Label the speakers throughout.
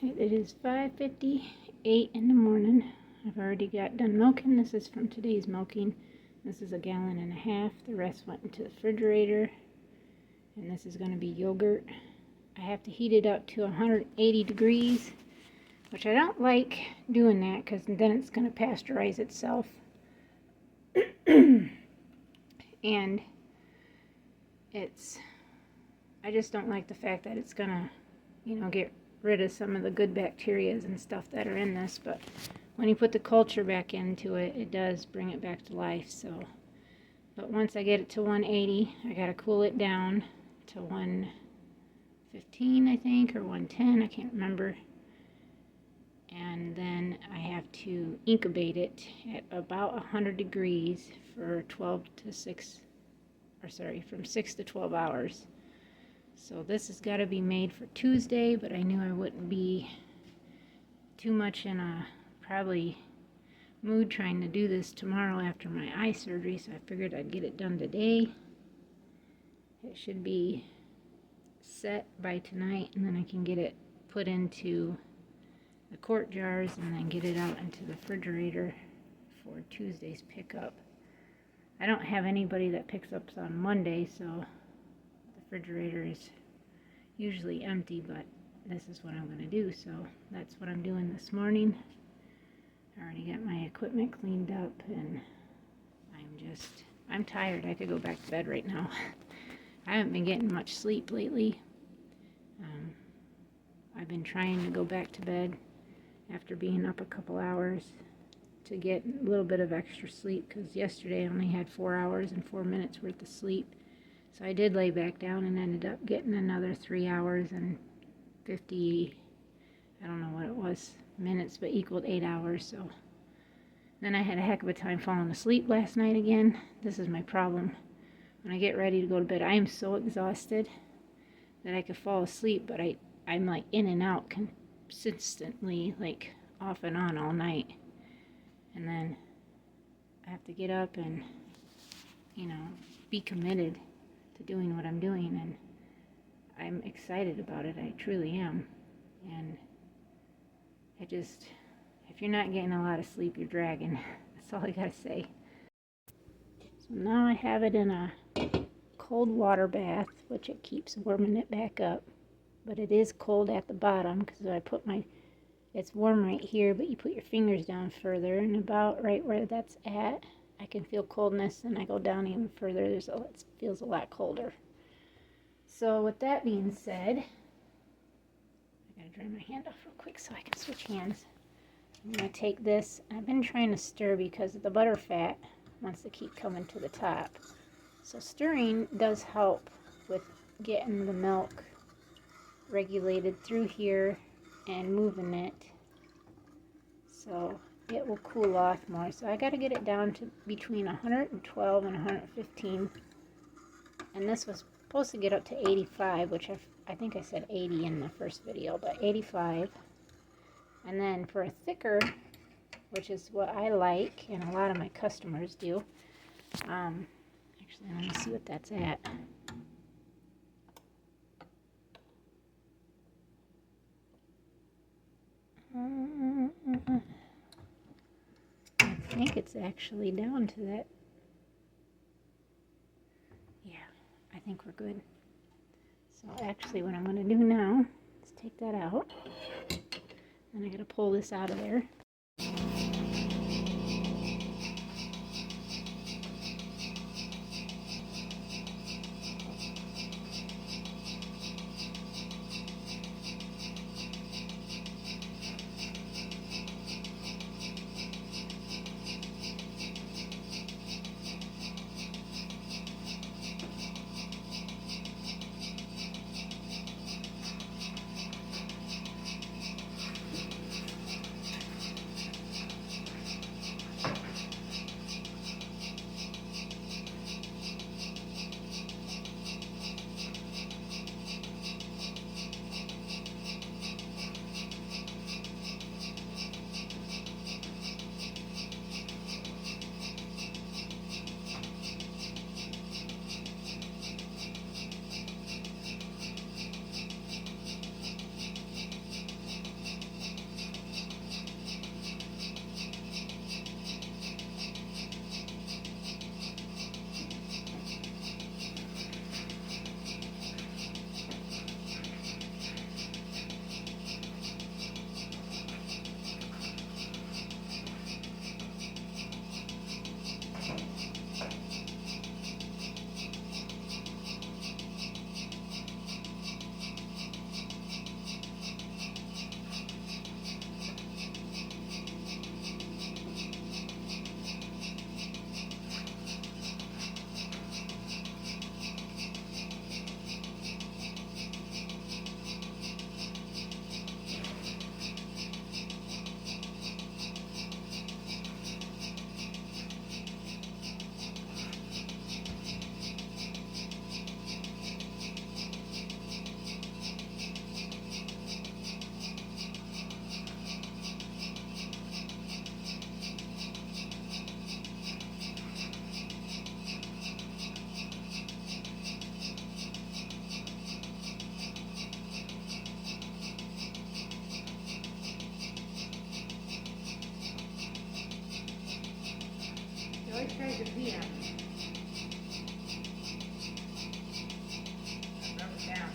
Speaker 1: It is 5:58 in the morning. I've already got done milking. This is from today's milking. This is 1.5 gallons. The rest went into the refrigerator. And this is going to be yogurt. I have to heat it up to 180 degrees, which I don't like doing that because then it's going to pasteurize itself. And I just don't like the fact that it's going to, get rid of some of the good bacteria and stuff that are in this. But when you put the culture back into it, it does bring it back to life. But once I get it to 180, I got to cool it down to 115, I think, or 110, I can't remember. And then I have to incubate it at about 100 degrees for from 6 to 12 hours. So this has got to be made for Tuesday, but I knew I wouldn't be too much in a probably mood trying to do this tomorrow after my eye surgery, so I figured I'd get it done today. It should be set by tonight, and then I can get it put into the quart jars and then get it out into the refrigerator for Tuesday's pickup. I don't have anybody that picks up on Monday, so the refrigerator is usually empty, but this is what I'm going to do, so that's what I'm doing this morning. I already got my equipment cleaned up, and I'm tired. I could go back to bed right now. I haven't been getting much sleep lately. I've been trying to go back to bed after being up a couple hours to get a little bit of extra sleep, because yesterday I only had 4 hours and 4 minutes worth of sleep. So I did lay back down and ended up getting another 3 hours and 50, I don't know what it was, minutes, but equaled 8 hours. So then I had a heck of a time falling asleep last night again. This is my problem. When I get ready to go to bed, I am so exhausted that I could fall asleep, but I'm like in and out consistently, like off and on all night. And then I have to get up and, be committed to doing what I'm doing, and I'm excited about it. I truly am. And if you're not getting a lot of sleep, you're dragging. That's all I gotta say. So now I have it in a cold water bath, which it keeps warming it back up. But it is cold at the bottom, because it's warm right here, but you put your fingers down further, and about right where that's at, I can feel coldness, and I go down even further, it feels a lot colder. So with that being said, I gotta dry my hand off real quick so I can switch hands. I'm gonna take this. I've been trying to stir because the butter fat wants to keep coming to the top. So stirring does help with getting the milk regulated through here and moving it, so it will cool off more. So I got to get it down to between 112 and 115, and this was supposed to get up to 85, which I think I said 80 in the first video, but 85. And then for a thicker, which is what I like and a lot of my customers do, actually let me see what that's at. I think it's actually down to that. Yeah, I think we're good. So actually what I'm going to do now is take that out. And I got to pull this out of there. always tries to pee on me. Rub it down.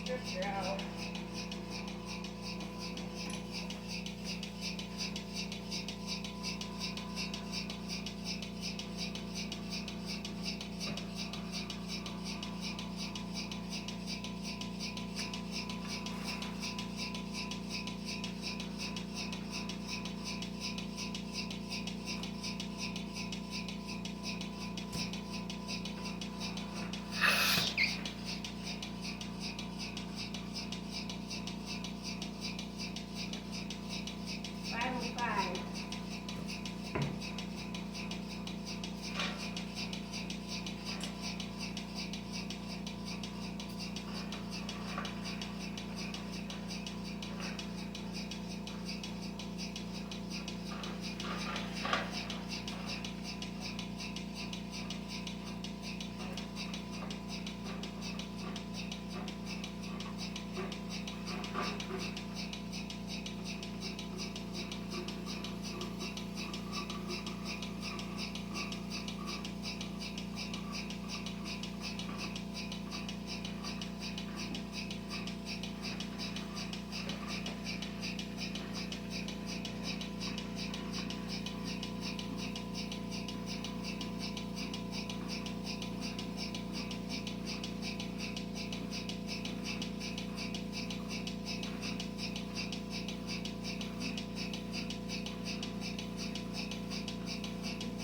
Speaker 1: Stretch her out. Five.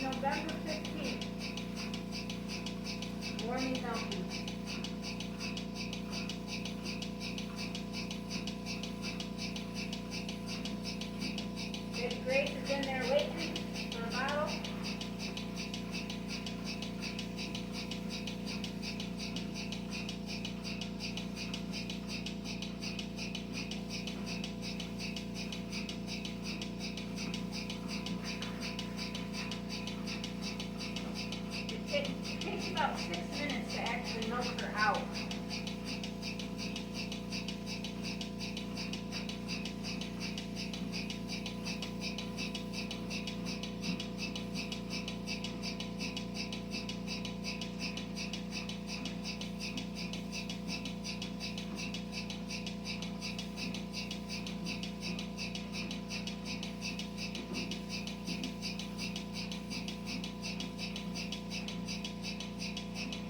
Speaker 1: November 15th. Morning dumping. If Grace is in there waiting for a bottle. It takes about 6 minutes to actually milk her out.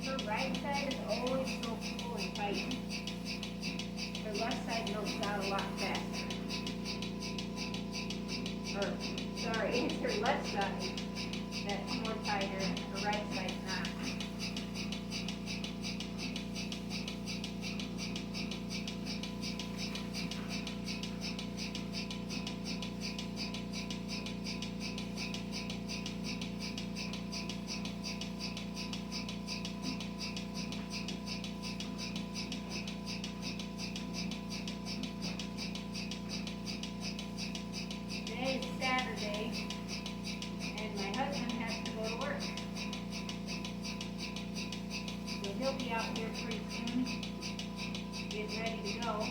Speaker 1: Her right side is always so full and tight. Her left side milks out a lot faster. Or, sorry, it's her left side that's more tighter, her right side's not. will be out here pretty soon. Get ready to go.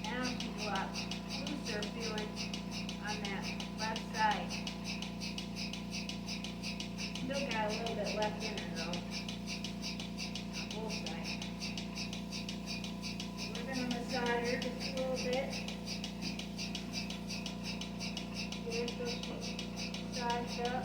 Speaker 1: Now she go out looser feeling on that left side. Still got a little bit left in her though. On both sides. We're gonna massage her just a little bit. Get her so she's massaged up.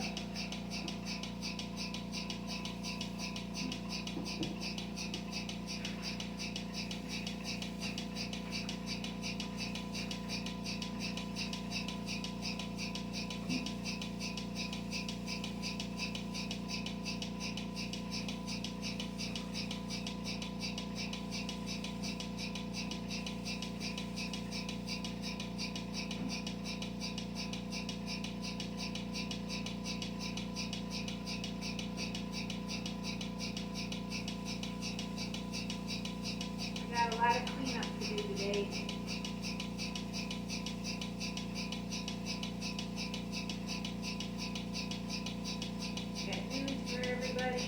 Speaker 1: Got a lot of cleanup to do today. Got news for everybody.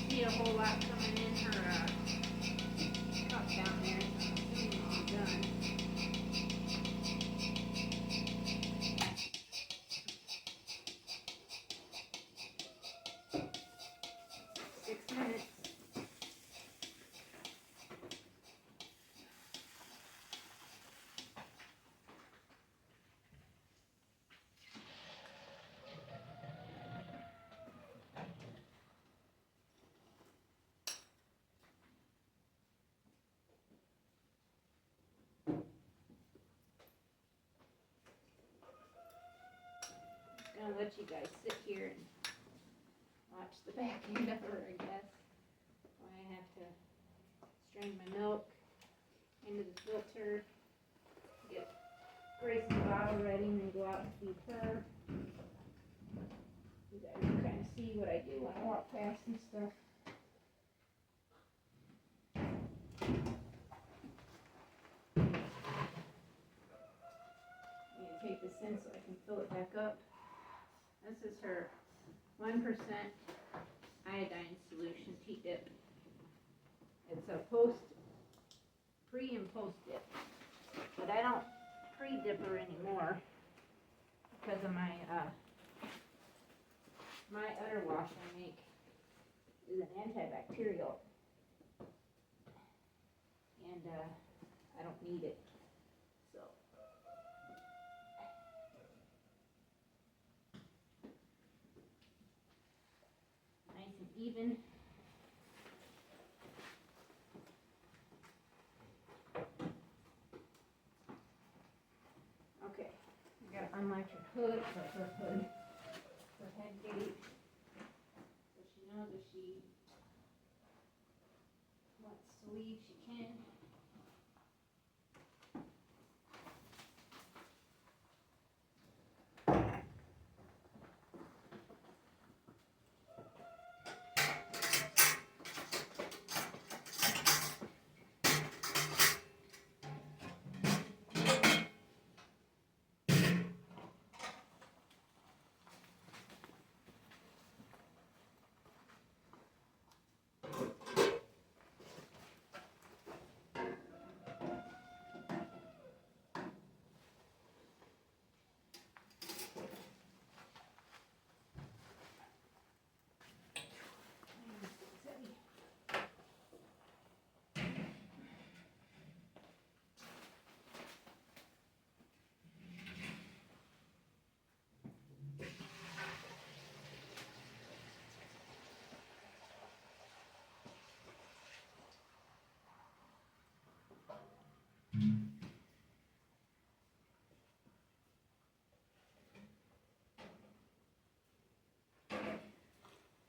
Speaker 1: See a whole lot coming in her cup down there. She's done. Six minutes. Gonna let you guys sit here and watch the back end of her, I guess. I have to strain my milk into the filter, get Grace's bottle ready, and then go out and feed her. You guys can kind of see what I do when I walk past and stuff. I'm gonna take this in so I can fill it back up. This is her 1% iodine solution tea dip. It's a pre and post dip, but I don't pre-dip her anymore because of my udder wash I make is an antibacterial, and I don't need it. So nice and even. unlatch her hood, or her hood, her head gate, so she knows if she wants to leave, she can.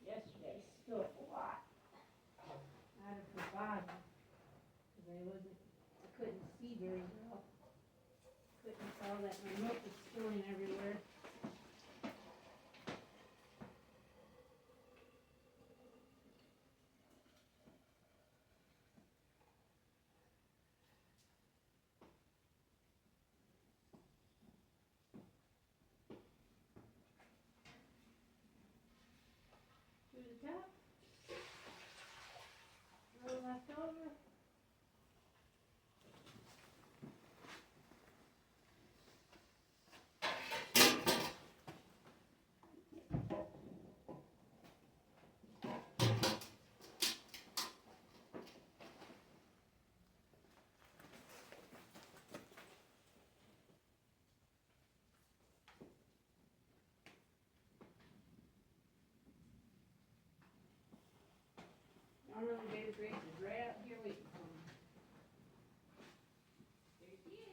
Speaker 1: Yesterday spilled a lot out of her body because I couldn't see very well. Couldn't tell that my milk was spilling everywhere. To the top, a little left over. Normally Baby Grace is right out here waiting for me. There she is.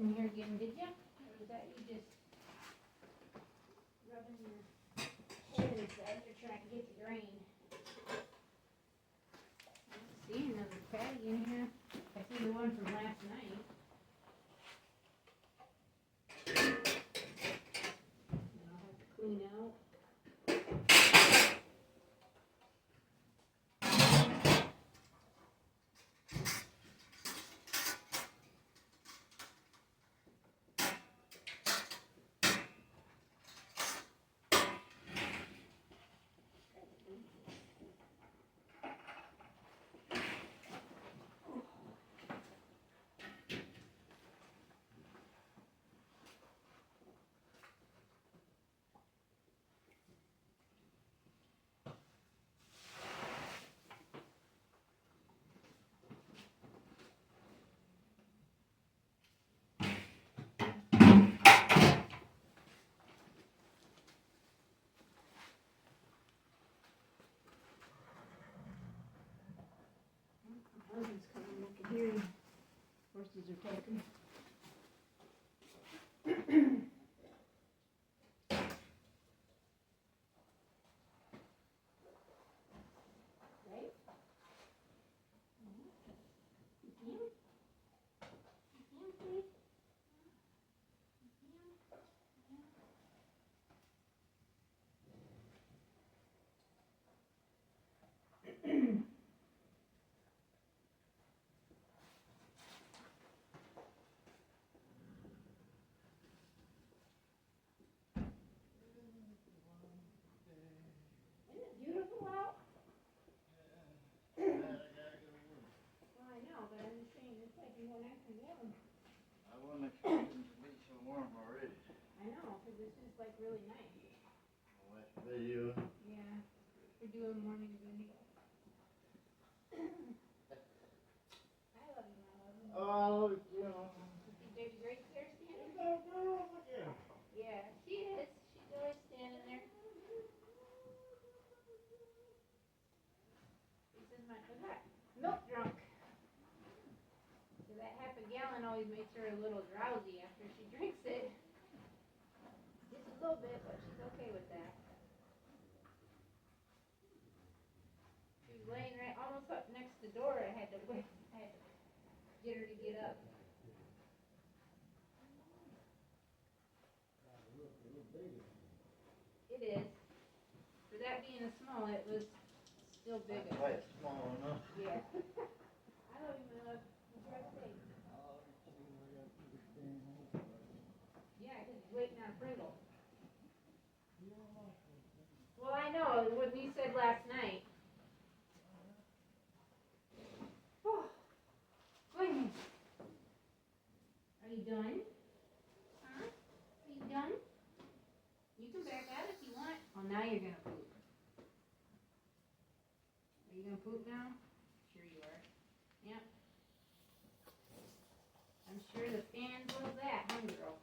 Speaker 1: in here again, did ya? Or was that you just rubbing your head inside you're trying to get the grain? I don't see another patty in here. I see the one from last night. And I'll have to clean out. My husband's coming, I can hear him. Horses are talking. Right? You can? You can, please? Isn't it beautiful out? Well, I know, but I'm just saying, it's like you won't actually warm.
Speaker 2: I wasn't expecting to be so warm already.
Speaker 1: I know, because this is like really nice.
Speaker 2: I'll watch the video.
Speaker 1: Yeah, we're doing morning video. I love you, my love.
Speaker 2: Oh, you know.
Speaker 1: See Baby Grace there standing?
Speaker 2: Yeah.
Speaker 1: Yeah, she is. She's always standing there. This is my, look at that, milk drunk. So that half a gallon always makes her a little drowsy after she drinks it. Just a little bit, but she's okay with that. She was laying right almost up next to the door. I had to get her to get up. It is. For that being a small, it was still big enough.
Speaker 2: Quite small enough.
Speaker 1: Yeah. I love you, my love. You drive safe. Yeah, because he's waiting on Pringle. Well, I know what you said last night. Oh, goodness. Are you done? Huh? Are you done? You can back out if you want. Oh, now you're gonna poop. Are you gonna poop now? Sure you are. Yep. I'm sure the fans love that, huh, girl?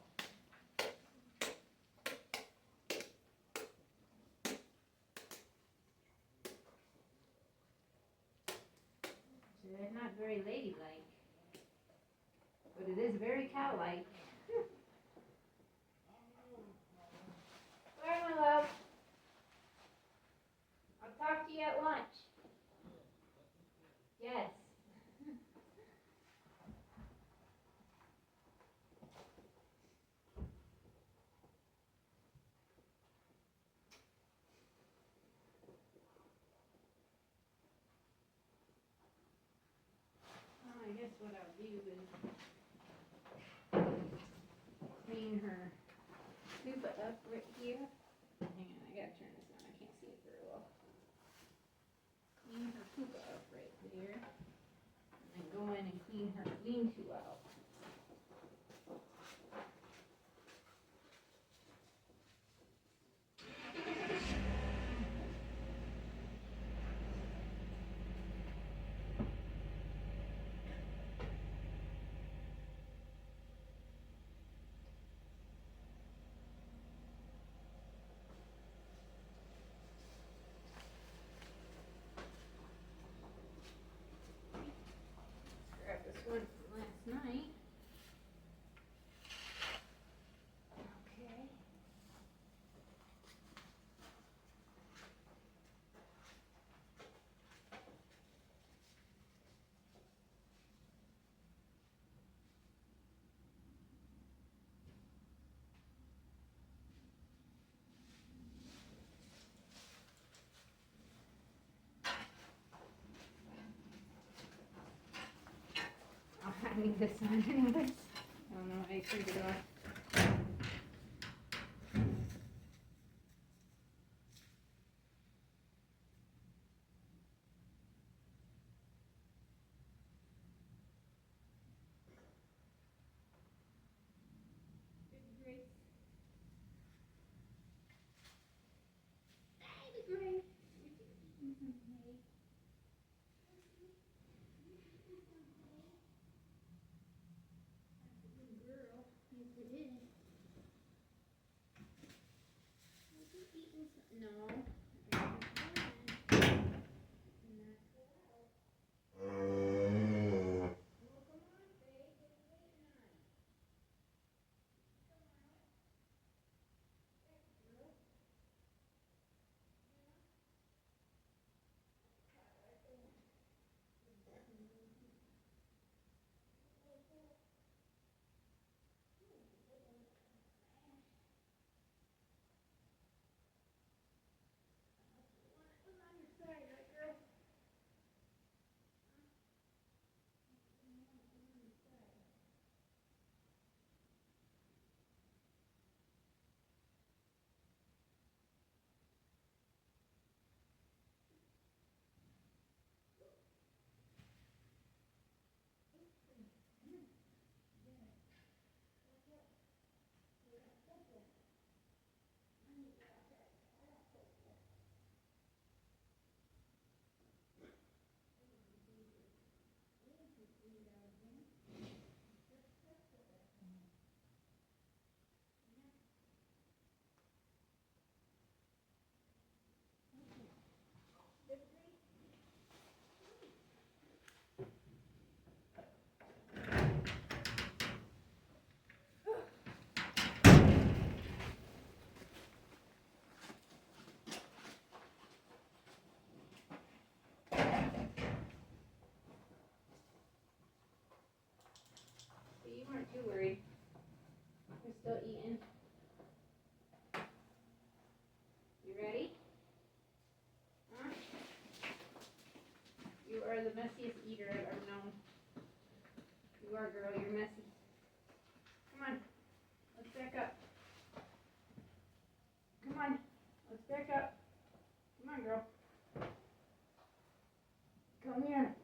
Speaker 1: So that's not very ladylike, but it is very cow-like. Bye, my love. I'll talk to you at lunch. Yes. I guess what I'll do is clean her tuba up right here. Hang on, I gotta turn this on. I can't see it very well. Clean her tuba up right there. And then go in and clean her lean-to out. Grab this one from last night. need this on anyways. I don't know, I turned it off. You weren't too worried. We're still eating. You ready? Huh? You are the messiest eater I've ever known. You are, girl. You're messy. Come on. Let's back up. Come on. Let's back up. Come on, girl. Come here.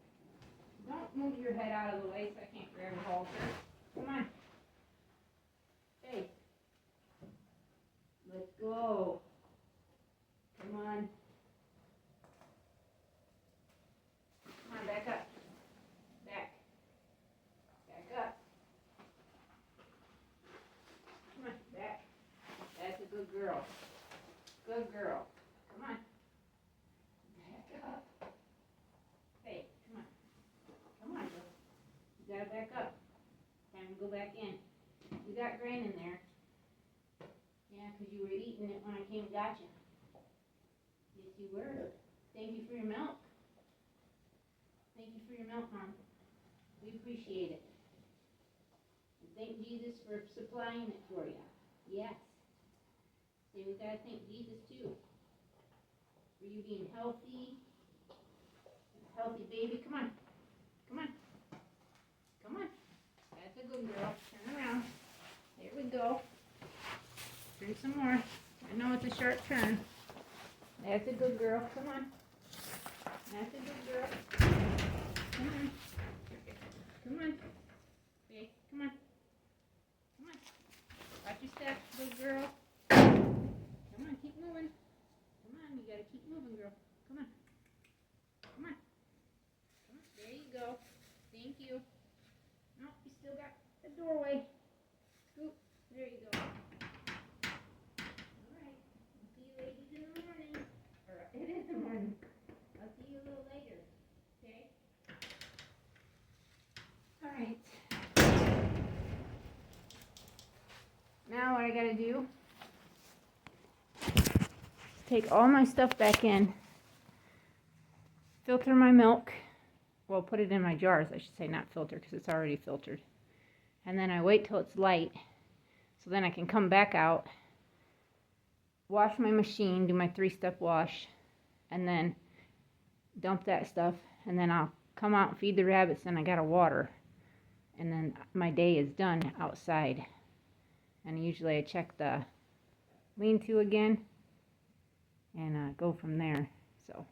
Speaker 1: Don't move your head out of the way so I can't grab a halter. Come on. Hey. Let's go. Come on. Come on, back up. Back. Back up. Come on, back. That's a good girl. Good girl. Come on. Back up. Hey, come on. Come on, girl. You gotta back up. Time to go back in. You got grain in there. Yeah, 'cause you were eating it when I came and got you. Yes, you were. Thank you for your milk. Thank you for your milk, Mom. We appreciate it. And thank Jesus for supplying it for you. Yes. See, we gotta thank Jesus too. For you being healthy. A healthy baby. Come on. Come on. Come on. That's a good girl. Turn around. There we go. Turn some more. I know it's a sharp turn. That's a good girl. Come on. That's a good girl. Come on. Come on. Okay, come on. Come on. Watch your steps, good girl. Come on, keep moving. Come on, you gotta keep moving, girl. Come on. Come on. Come on. There you go. Thank you. No, you still got the doorway. Scoop. There you go. Alright. I'll see you ladies in the morning. Or it is the morning. I'll see you a little later. Okay? Alright. Now what I gotta do is take all my stuff back in, filter my milk, well, put it in my jars, I should say, not filter, because it's already filtered. And then I wait till it's light, so then I can come back out, wash my machine, do my 3-step wash, and then dump that stuff, and then I'll come out and feed the rabbits, and I gotta water. and then my day is done outside. And usually I check the lean-to again and go from there. So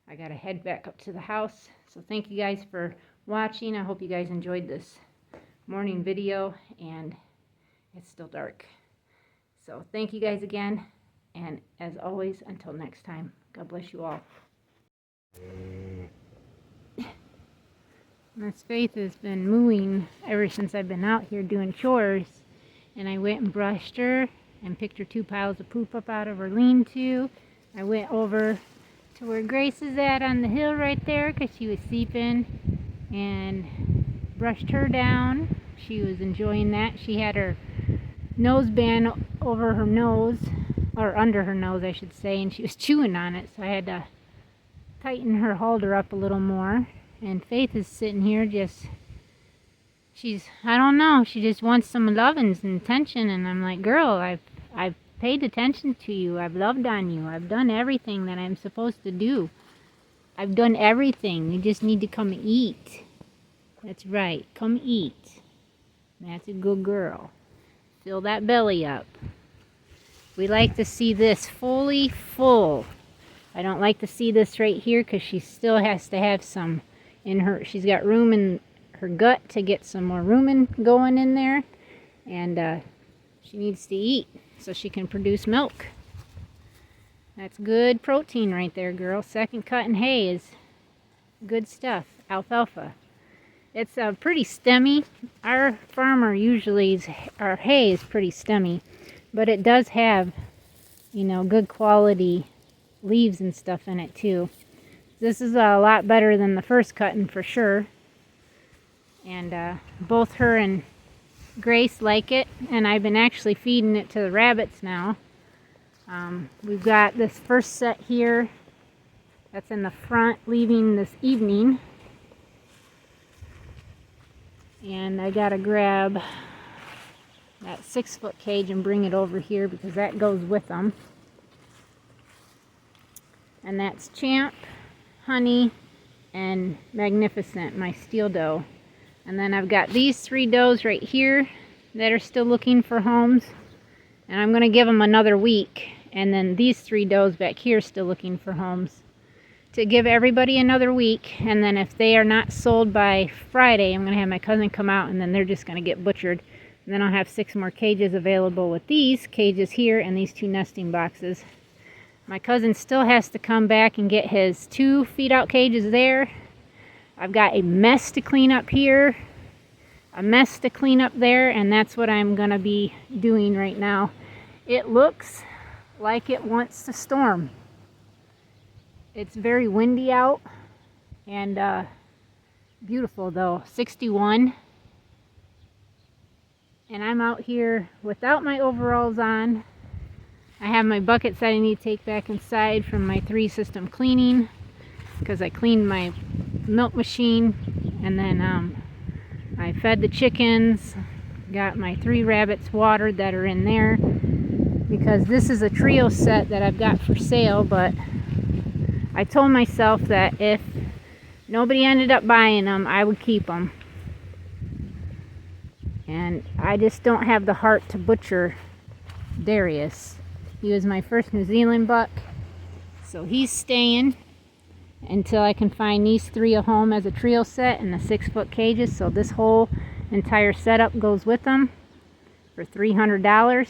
Speaker 1: I gotta head back up to the house. So thank you guys for watching. I hope you guys enjoyed this morning video, and it's still dark. So thank you guys again, and as always, until next time, God bless you all. Miss Faith has been mooing ever since I've been out here doing chores, and I went and brushed her and picked her 2 piles of poop up out of her lean-to. I went over to where Grace is at on the hill right there because she was sleeping, and brushed her down. She was enjoying that. She had her nose band over her nose, or under her nose I should say, and she was chewing on it, so I had to tighten her halter up a little more. And Faith is sitting here just, I don't know, she just wants some lovins and attention, and I'm like, girl, I've paid attention to you, I've loved on you, I've done everything that I'm supposed to do. I've done everything, you just need to come eat. That's right, come eat. That's a good girl. Fill that belly up. We like to see this fully full. I don't like to see this right here because she still has to have some in her. She's got room in her gut to get some more rumen going in there. And she needs to eat so she can produce milk. That's good protein right there, girl. Second cut in hay is good stuff. Alfalfa. It's pretty stemmy. Our farmer usually, our hay is pretty stemmy, but it does have, you know, good quality leaves and stuff in it too. This is a lot better than the first cutting for sure. And both her and Grace like it, and I've been actually feeding it to the rabbits now. We've got this first set here that's in the front leaving this evening. And I gotta grab that 6-foot cage and bring it over here because that goes with them. And that's Champ, Honey, and Magnificent, my steel doe. And then I've got these 3 does right here that are still looking for homes. And I'm going to give them another week. And then these 3 does back here still looking for homes. To give everybody another week, and then if they are not sold by Friday, I'm going to have my cousin come out, and then they're just going to get butchered. And then I'll have 6 more cages available with these cages here and these 2 nesting boxes. My cousin still has to come back and get his 2 feed-out cages there. I've got a mess to clean up here, a mess to clean up there, and that's what I'm going to be doing right now. It looks like it wants to storm. It's very windy out, and beautiful though, 61. And I'm out here without my overalls on. I have my buckets that I need to take back inside from my 3-system cleaning because I cleaned my milk machine, and then I fed the chickens, got my 3 rabbits watered that are in there because this is a trio set that I've got for sale, but I told myself that if nobody ended up buying them, I would keep them. And I just don't have the heart to butcher Darius. He was my first New Zealand buck, so he's staying until I can find these 3 a home as a trio set in the 6-foot cages. So this whole entire setup goes with them for $300.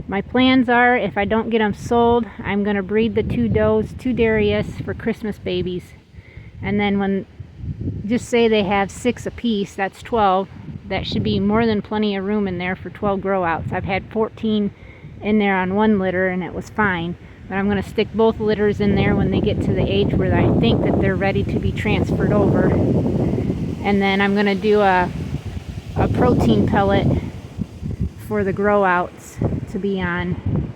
Speaker 1: My plans are, if I don't get them sold, I'm going to breed the 2 does to Darius for Christmas babies. And then when, just say they have 6 apiece, that's 12. That should be more than plenty of room in there for 12 grow outs. I've had 14 in there on 1 litter and it was fine. But I'm going to stick both litters in there when they get to the age where I think that they're ready to be transferred over. And then I'm going to do a protein pellet for the grow outs to be on,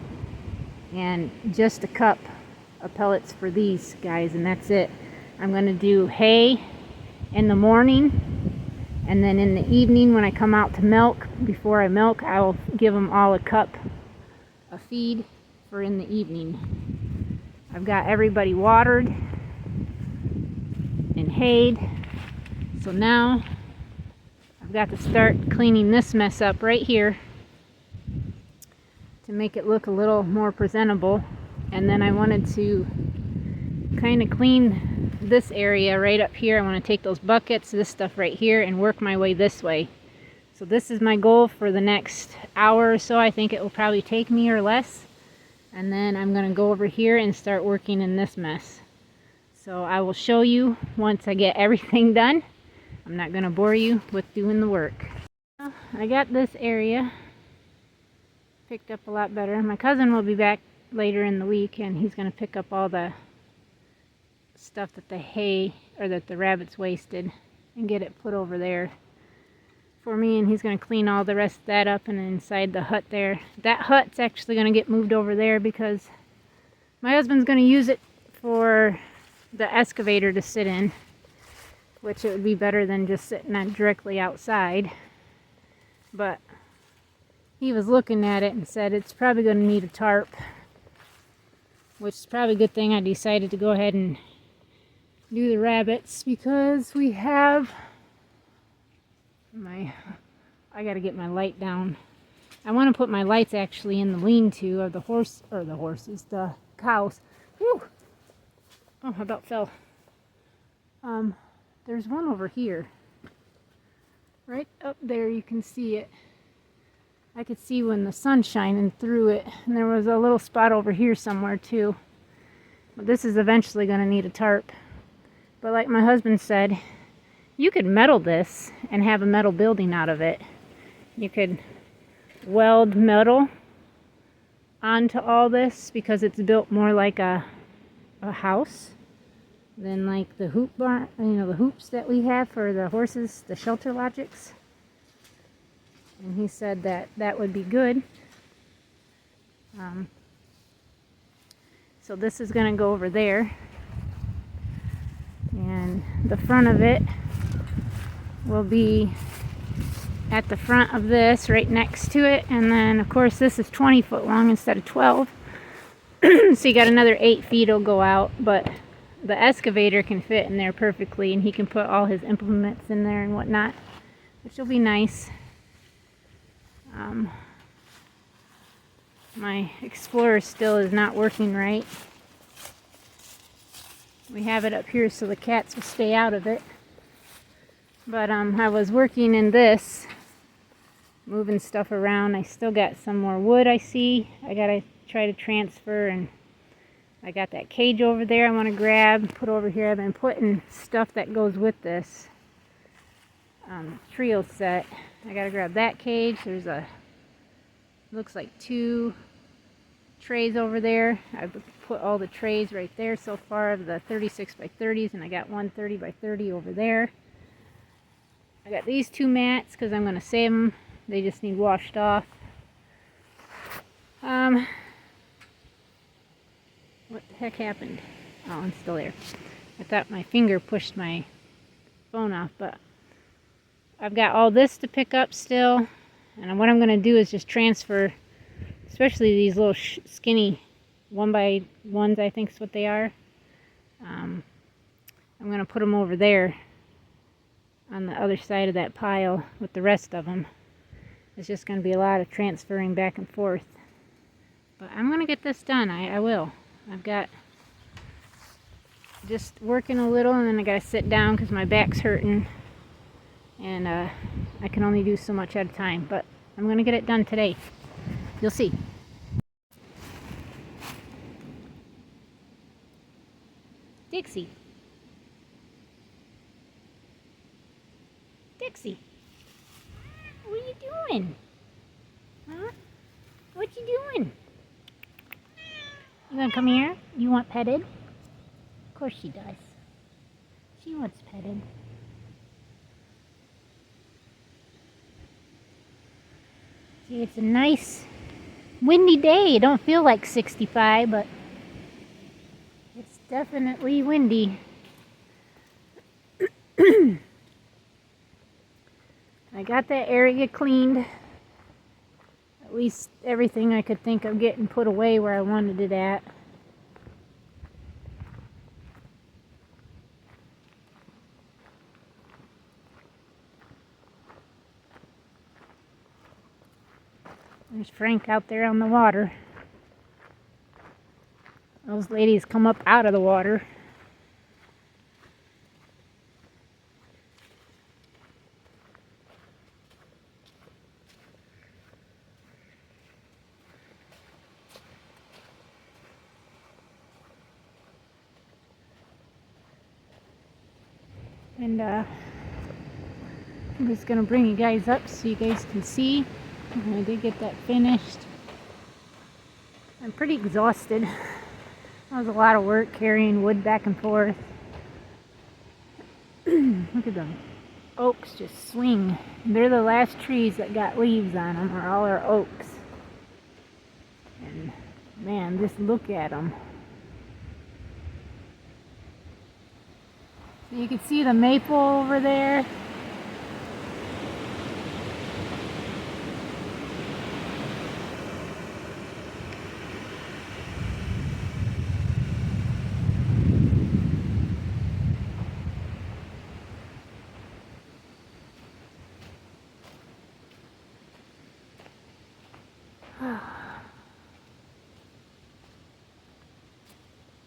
Speaker 1: and just a cup of pellets for these guys, and that's it. I'm going to do hay in the morning, and then in the evening when I come out to milk, before I milk, I'll give them all a cup of feed for in the evening. I've got everybody watered and hayed, so now I've got to start cleaning this mess up right here to make it look a little more presentable. And then I wanted to kind of clean this area right up here. I want to take those buckets, this stuff right here, and work my way this way. So this is my goal for the next hour or so. I think it will probably take me or less. And then I'm going to go over here and start working in this mess. So I will show you once I get everything done. I'm not going to bore you with doing the work. I got this area picked up a lot better. My cousin will be back later in the week, and he's going to pick up all the stuff that the hay or that the rabbits wasted and get it put over there for me, and he's going to clean all the rest of that up and inside the hut there. That hut's actually going to get moved over there because my husband's going to use it for the excavator to sit in, which it would be better than just sitting directly outside. But he was looking at it and said it's probably going to need a tarp, which is probably a good thing I decided to go ahead and do the rabbits, because we have I gotta get my light down. I want to put my lights actually in the lean-to of the the cows. Whew. Oh, I about fell. There's one over here. Right up there, you can see it. I could see when the sun's shining through it. And there was a little spot over here somewhere too. But this is eventually going to need a tarp. But like my husband said, you could metal this and have a metal building out of it. You could weld metal onto all this because it's built more like a house than like the hoop barn, the hoops that we have for the horses, the shelter logics. And he said that that would be good. So this is going to go over there. And the front of it will be at the front of this, right next to it. And then, of course, this is 20 foot long instead of 12. So you got another 8 feet will go out. But the excavator can fit in there perfectly. And he can put all his implements in there and whatnot, which will be nice. My Explorer still is not working right. We have it up here so the cats will stay out of it. But I was working in this, moving stuff around. I still got some more wood I see. I gotta try to transfer, and I got that cage over there I want to grab, put over here. I've been putting stuff that goes with this trio set. I gotta grab that cage. There's looks like 2 trays over there. I've put all the trays right there so far of the 36 by 30s, and I got one 30 by 30 over there. I got these 2 mats because I'm going to save them. They just need washed off. What the heck happened? Oh, I'm still there. I thought my finger pushed my phone off, but I've got all this to pick up still. And what I'm going to do is just transfer, especially these little skinny 1x1s, I think is what they are. I'm going to put them over there on the other side of that pile with the rest of them. It's just going to be a lot of transferring back and forth. But I'm going to get this done. I will. I've got just working a little, and then I got to sit down because my back's hurting. And I can only do so much at a time, but I'm going to get it done today. You'll see. Dixie. Dixie. What are you doing? Huh? What you doing? You want to come here? You want petted? Of course she does. She wants petted. See, it's a nice windy day. It don't feel like 65, but it's definitely windy. I got that area cleaned. At least everything I could think of getting put away where I wanted it at. There's Frank out there on the water. Those ladies come up out of the water. And I'm just gonna bring you guys up so you guys can see. And I did get that finished. I'm pretty exhausted. That was a lot of work carrying wood back and forth. Look at them. Oaks just swing. They're the last trees that got leaves on them, are all our oaks. And man, just look at them. So you can see the maple over there.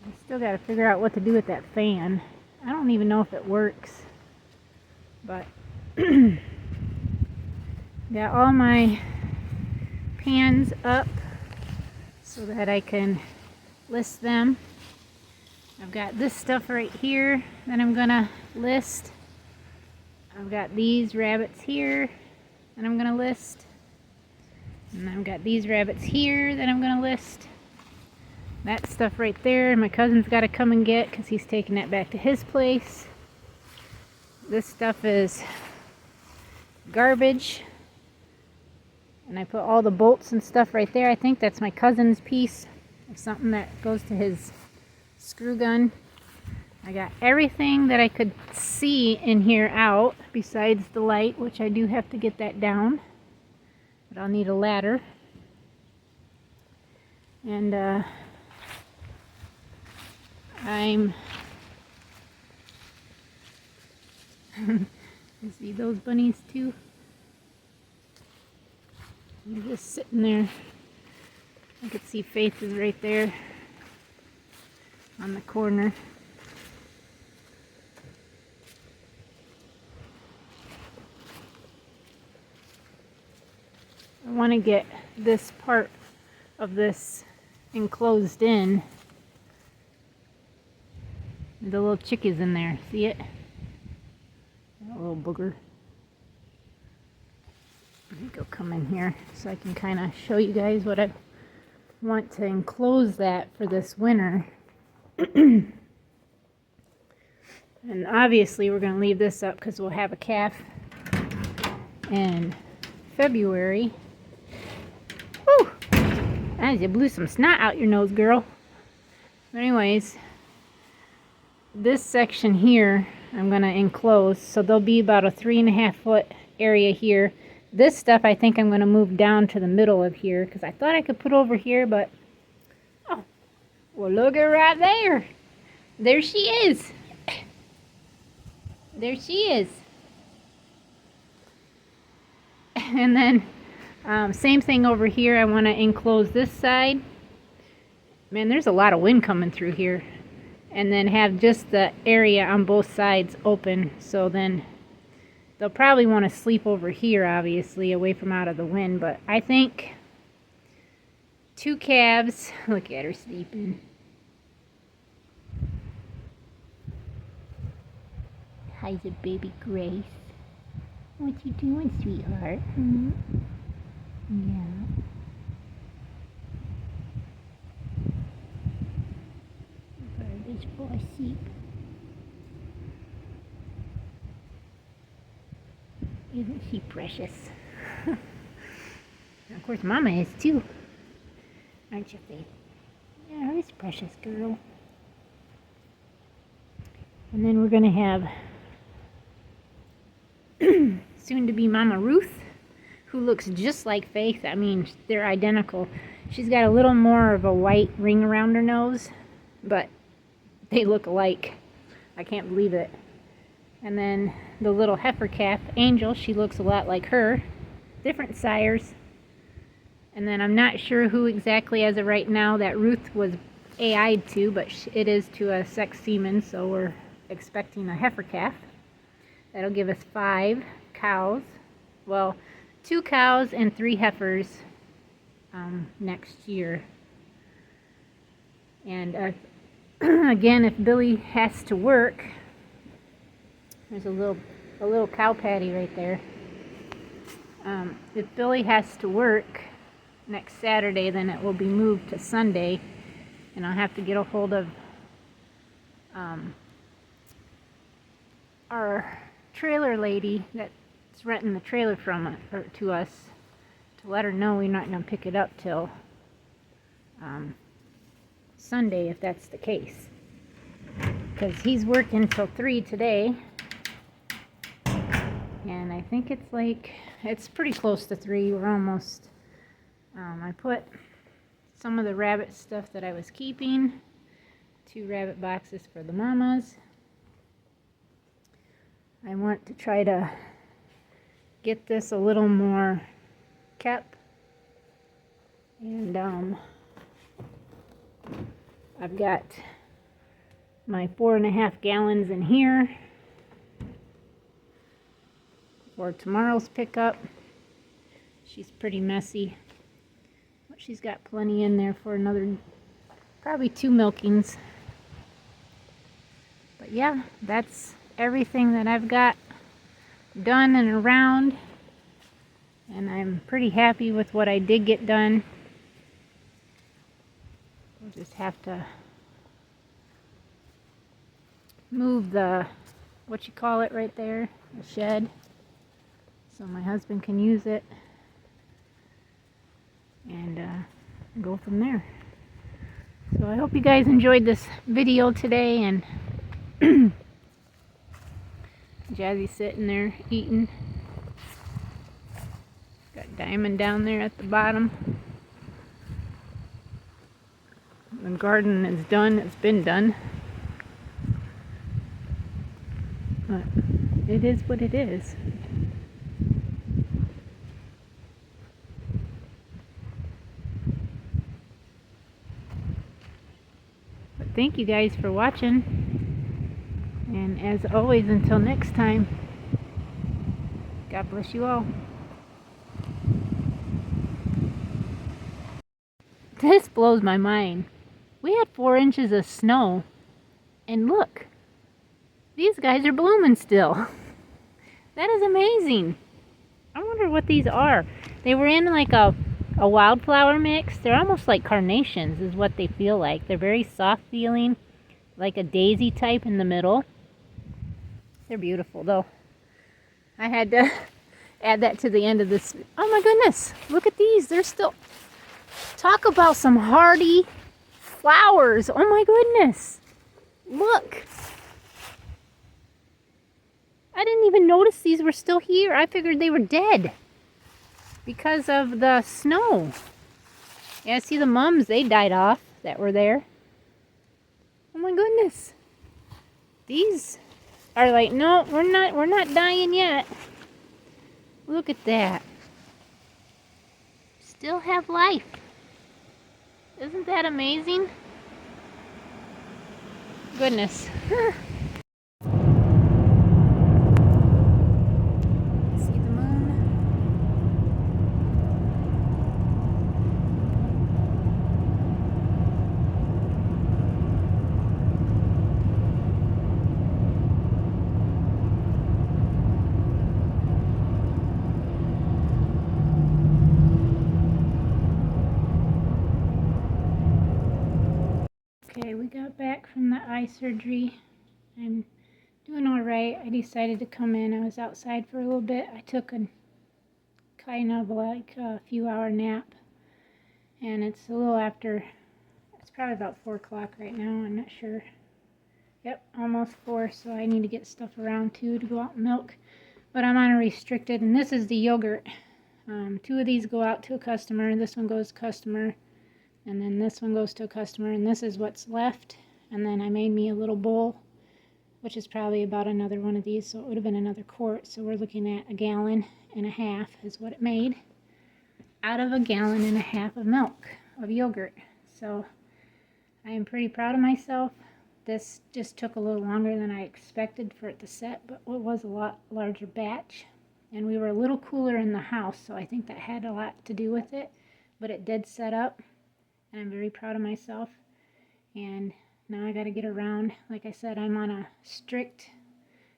Speaker 1: I still got to figure out what to do with that fan. I don't even know if it works, but got all my pans up so that I can list them. I've got this stuff right here that I'm gonna list. I've got these rabbits here that I'm gonna list. And I've got these rabbits here that I'm gonna list. That stuff right there, my cousin's got to come and get because he's taking that back to his place. This stuff is garbage. And I put all the bolts and stuff right there. I think that's my cousin's piece of something that goes to his screw gun. I got everything that I could see in here out besides the light, which I do have to get that down. But I'll need a ladder. And I'm you see those bunnies too? They're just sitting there. I could see Faith is right there on the corner. I want to get this part of this enclosed in. The little chickies in there. See it? That little booger. Let me go come in here so I can kind of show you guys what I want to enclose that for this winter. And obviously we're going to leave this up because we'll have a calf in February. Whew! As you blew some snot out your nose, girl. But anyways, this section here I'm going to enclose, so there'll be about a 3.5 foot area here. This stuff I think I'm going to move down to the middle of here because I thought I could put over here, but oh, well, look at right there. There she is. There she is. And then same thing over here. I want to enclose this side. Man, there's a lot of wind coming through here. And then have just the area on both sides open, so then they'll probably want to sleep over here, obviously, away from out of the wind. But I think 2 calves. Look at her sleeping. How's it, baby Grace? What you doing, sweetheart? Hmm? Yeah. Bird is fall asleep. Isn't she precious? Of course, Mama is too. Aren't you, Faith? Yeah, who's precious girl? And then we're going to have soon to be Mama Ruth, who looks just like Faith. I mean, they're identical. She's got a little more of a white ring around her nose, but they look alike. I can't believe it. And then the little heifer calf, Angel, she looks a lot like her. Different sires. And then I'm not sure who exactly as of right now that Ruth was AI'd to, but it is to a sex semen, so we're expecting a heifer calf. That'll give us 5 cows. Well, 2 cows and 3 heifers next year. And again, if Billy has to work, there's a little cow patty right there. If Billy has to work next Saturday, then it will be moved to Sunday, and I'll have to get a hold of our trailer lady that's renting the trailer to us, to let her know we're not going to pick it up till Sunday, if that's the case, because he's working till 3 today, and I think it's pretty close to 3. We're almost. I put some of the rabbit stuff that I was keeping, 2 rabbit boxes for the mamas. I want to try to get this a little more kept, and I've got my 4.5 gallons in here for tomorrow's pickup. She's pretty messy, but she's got plenty in there for another probably 2 milkings. But yeah, that's everything that I've got done and around, and I'm pretty happy with what I did get done. We'll just have to move the, what you call it right there, the shed, so my husband can use it, and go from there. So I hope you guys enjoyed this video today, and Jazzy's sitting there eating. Got Diamond down there at the bottom. The garden is done. It's been done. But it is what it is. But thank you guys for watching. And as always, until next time, God bless you all. This blows my mind. We had 4 inches of snow, and look, these guys are blooming still. That is amazing. I wonder what these are. They were in like a wildflower mix. They're almost like carnations is what they feel like. They're very soft feeling, like a daisy type in the middle. They're beautiful though. I had to add that to the end of this. Oh my goodness, look at these. They're still, talk about some hardy flowers. Oh my goodness, look. I didn't even notice these were still here. I figured they were dead because of the snow. Yeah, see the mums, they died off that were there. Oh my goodness. These are like, no, we're not dying yet. Look at that. Still have life. Isn't that amazing? Goodness. Okay, we got back from the eye surgery. I'm doing all right. I decided to come in. I was outside for a little bit. I took a kind of like a few hour nap, and it's a little after, it's probably about 4 o'clock right now. I'm not sure. Yep, almost 4, so I need to get stuff around too to go out and milk. But I'm on a restricted, and this is the yogurt. 2 of these go out to a customer. This one goes to customer. And then this one goes to a customer, and this is what's left. And then I made me a little bowl, which is probably about another one of these, so it would have been another quart. So we're looking at 1.5 gallons is what it made. out of 1.5 gallons of milk, of yogurt. So I am pretty proud of myself. This just took a little longer than I expected for it to set, but it was a lot larger batch. And we were a little cooler in the house, so I think that had a lot to do with it. But it did set up, and I'm very proud of myself. And now I got to get around. Like I said, I'm on a strict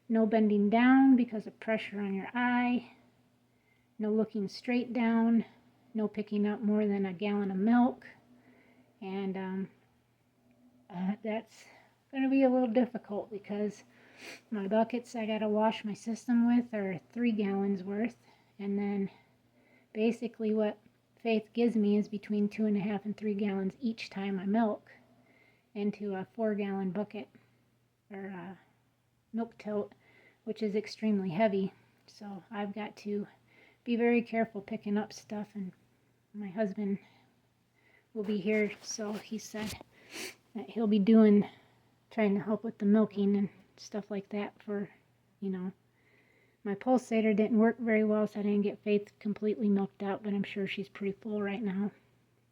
Speaker 1: no bending down because of pressure on your eye, no looking straight down, no picking up more than 1 gallon of milk. And that's going to be a little difficult because my buckets I got to wash my system with are 3 gallons worth. And then basically what Faith gives me is between 2.5 and 3 gallons each time I milk into a 4-gallon bucket or milk tote, which is extremely heavy. So I've got to be very careful picking up stuff, and my husband will be here, so he said that he'll be trying to help with the milking and stuff like that for, my pulsator didn't work very well, so I didn't get Faith completely milked out, but I'm sure she's pretty full right now.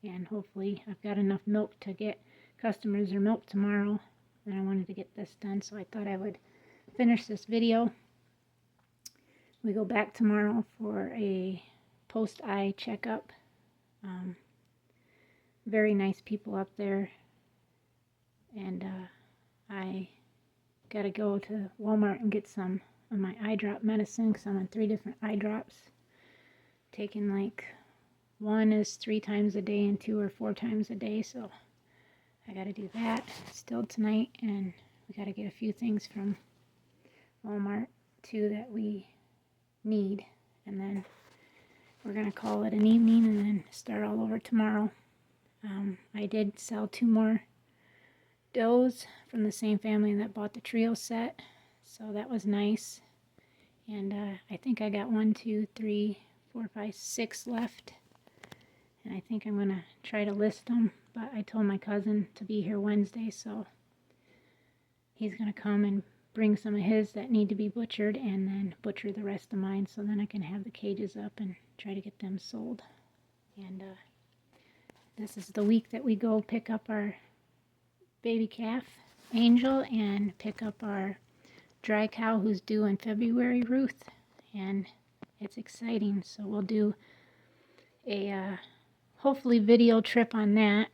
Speaker 1: And hopefully I've got enough milk to get customers their milk tomorrow. And I wanted to get this done, so I thought I would finish this video. We go back tomorrow for a post-eye checkup. Very nice people up there. And I got to go to Walmart and get some of my eye drop medicine because I'm on 3 different eye drops. Taking like 1 is 3 times a day and 2 or 4 times a day. So I got to do that still tonight. And we got to get a few things from Walmart too that we need. And then we're going to call it an evening and then start all over tomorrow. I did sell 2 more does from the same family that bought the trio set, so that was nice. And I think I got 1, 2, 3, 4, 5, 6 left, and I think I'm gonna try to list them, but I told my cousin to be here Wednesday, so he's gonna come and bring some of his that need to be butchered and then butcher the rest of mine, so then I can have the cages up and try to get them sold. And this is the week that we go pick up our baby calf, Angel, and pick up our dry cow who's due in February, Ruth. And it's exciting, so we'll do a hopefully video trip on that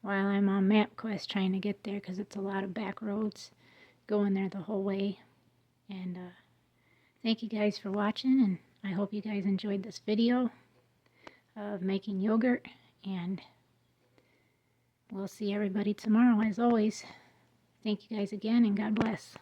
Speaker 1: while I'm on MapQuest trying to get there because it's a lot of back roads going there the whole way. And thank you guys for watching, and I hope you guys enjoyed this video of making yogurt, and we'll see everybody tomorrow as always. Thank you guys again, and God bless.